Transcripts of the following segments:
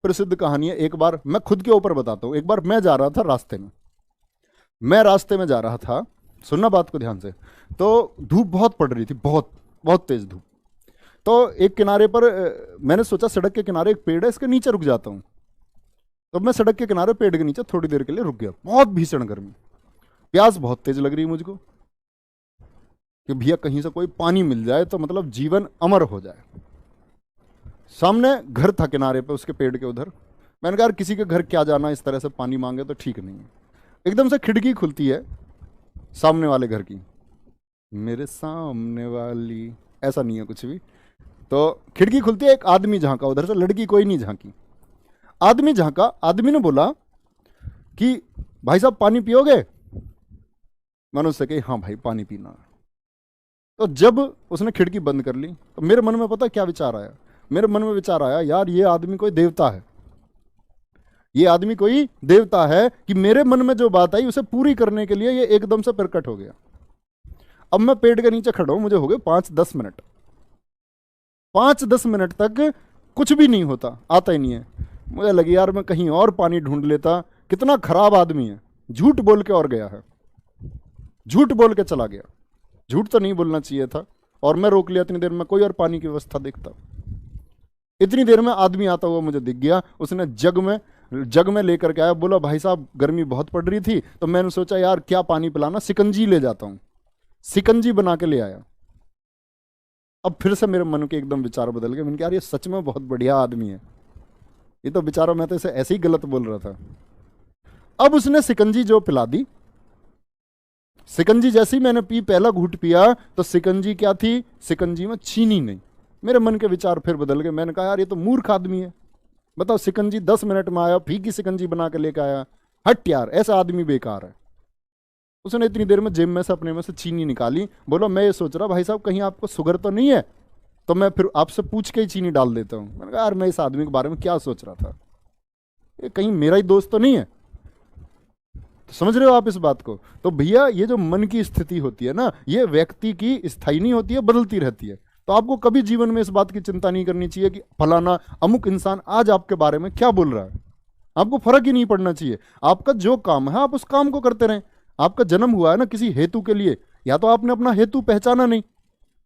प्रसिद्ध कहानी है। एक बार मैं खुद के ऊपर बताता हूँ। एक बार मैं जा रहा था रास्ते में, जा रहा था, सुनना बात को ध्यान से। तो धूप बहुत पड़ रही थी, बहुत बहुत तेज धूप। तो एक किनारे पर मैंने सोचा सड़क के किनारे एक पेड़ है, इसके नीचे रुक जाता हूँ। तो मैं सड़क के किनारे पेड़ के नीचे थोड़ी देर के लिए रुक गया। बहुत भीषण गर्मी, प्यास बहुत तेज लग रही मुझको कि भैया कहीं से कोई पानी मिल जाए तो मतलब जीवन अमर हो जाए। सामने घर था किनारे पे, उसके पेड़ के उधर। मैंने कहा यार किसी के घर क्या जाना, इस तरह से पानी मांगे तो ठीक नहीं है। एकदम से खिड़की खुलती है सामने वाले घर की, मेरे सामने वाली, ऐसा नहीं है कुछ भी। तो खिड़की खुलती है, एक आदमी झांका उधर से, लड़की कोई नहीं झांकी। आदमी झांका, आदमी ने बोला कि भाई साहब पानी पियोगे? मैंने उससे कही हाँ भाई पानी पीना है। तो जब उसने खिड़की बंद कर ली तो मेरे मन में पता क्या विचार आया? मेरे मन में विचार आया यार ये आदमी कोई देवता है, ये आदमी कोई देवता है कि मेरे मन में जो बात आई उसे पूरी करने के लिए ये एकदम से प्रकट हो गया। अब मैं पेड़ के नीचे खड़ा हूं, मुझे हो गए 5-10 मिनट। 5-10 मिनट तक कुछ भी नहीं होता, आता ही नहीं है। मुझे लगी यार मैं कहीं और पानी ढूंढ लेता। कितना खराब आदमी है, झूठ बोल के और गया है, झूठ बोल के चला गया। झूठ तो नहीं बोलना चाहिए था, और मैं रोक लिया इतनी देर में, कोई और पानी की व्यवस्था देखता। इतनी देर में आदमी आता हुआ मुझे दिख गया, उसने जग में लेकर के आया। बोला भाई साहब गर्मी बहुत पड़ रही थी तो मैंने सोचा यार क्या पानी पिलाना, शिकंजी ले जाता हूं। शिकंजी बना के ले आया। अब फिर से मेरे मन के एकदम विचार बदल गए। मैंने कहा यार ये सच में बहुत बढ़िया आदमी है, ये तो बेचारा, मैं तो इसे ऐसे ही गलत बोल रहा था। अब उसने शिकंजी जो पिला दी, शिकंजी जैसी मैंने पी, पहला घूंट पिया तो शिकंजी क्या थी? शिकंजी में चीनी नहीं। मेरे मन के विचार फिर बदल गए। मैंने कहा यार ये तो मूर्ख आदमी है, बताओ शिकंजी 10 मिनट में आया, फीकी शिकंजी बना के लेकर आया। हट यार, ऐसा आदमी बेकार है। उसने इतनी देर में जेब में से अपने में से चीनी निकाली। बोला मैं ये सोच रहा भाई साहब कहीं आपको शुगर तो नहीं है, तो मैं फिर आपसे पूछ के ही चीनी डाल देता हूँ। मैंने कहा यार मैं इस आदमी के बारे में क्या सोच रहा था, ये कहीं मेरा ही दोस्त तो नहीं है। तो समझ रहे हो आप इस बात को? तो भैया ये जो मन की स्थिति होती है ना, ये व्यक्ति की स्थायी नहीं होती है, बदलती रहती है। तो आपको कभी जीवन में इस बात की चिंता नहीं करनी चाहिए कि फलाना अमुक इंसान आज आपके बारे में क्या बोल रहा है। आपको फर्क ही नहीं पड़ना चाहिए। आपका जो काम है आप उस काम को करते रहें। आपका जन्म हुआ है ना किसी हेतु के लिए, या तो आपने अपना हेतु पहचाना नहीं।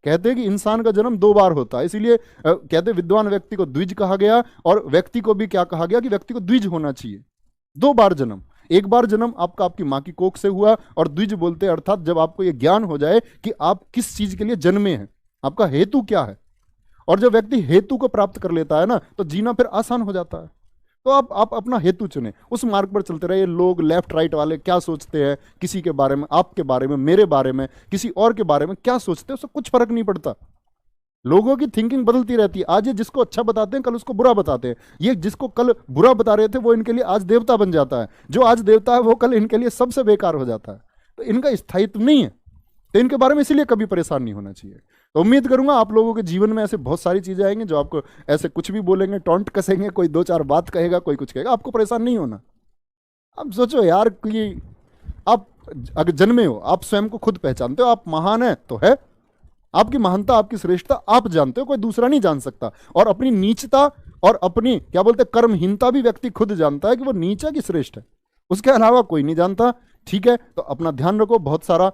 कहते हैं कि इंसान का जन्म 2 बार होता है, इसीलिए कहते विद्वान व्यक्ति को द्विज कहा गया, और व्यक्ति को भी क्या कहा गया कि व्यक्ति को द्विज होना चाहिए। 2 बार जन्म। एक बार जन्म आपका आपकी माँ की कोख से हुआ, और द्विज बोलते अर्थात जब आपको यह ज्ञान हो जाए कि आप किस चीज के लिए जन्मे हैं, आपका हेतु क्या है। और जब व्यक्ति हेतु को प्राप्त कर लेता है ना, तो जीना फिर आसान हो जाता है। तो आप अपना हेतु चुने, उस मार्ग पर चलते रहिए। लोग लेफ्ट राइट वाले क्या सोचते हैं किसी के बारे में, आपके बारे में, मेरे बारे में, किसी और के बारे में क्या सोचते हैं, उससे कुछ फर्क नहीं पड़ता। लोगों की थिंकिंग बदलती रहती है। आज ये जिसको अच्छा बताते हैं कल उसको बुरा बताते हैं। ये जिसको कल बुरा बता रहे थे वो इनके लिए आज देवता बन जाता है। जो आज देवता है वो कल इनके लिए सबसे बेकार हो जाता है। तो इनका स्थायित्व नहीं है, तो इनके बारे में इसीलिए कभी परेशान नहीं होना चाहिए। तो उम्मीद करूंगा आप लोगों के जीवन में ऐसे बहुत सारी चीजें आएंगी जो आपको ऐसे कुछ भी बोलेंगे, टॉन्ट कसेंगे, कोई 2-4 बात कहेगा, कोई कुछ कहेगा, आपको परेशान नहीं होना। अब सोचो यार कि आप अगर जन्मे हो, आप स्वयं को खुद पहचानते हो, आप महान है तो है। आपकी महानता, आपकी श्रेष्ठता आप जानते हो, कोई दूसरा नहीं जान सकता। और अपनी नीचता और अपनी क्या बोलते कर्महीनता भी व्यक्ति खुद जानता है कि वो नीचा की श्रेष्ठ है, उसके अलावा कोई नहीं जानता। ठीक है, तो अपना ध्यान रखो। बहुत सारा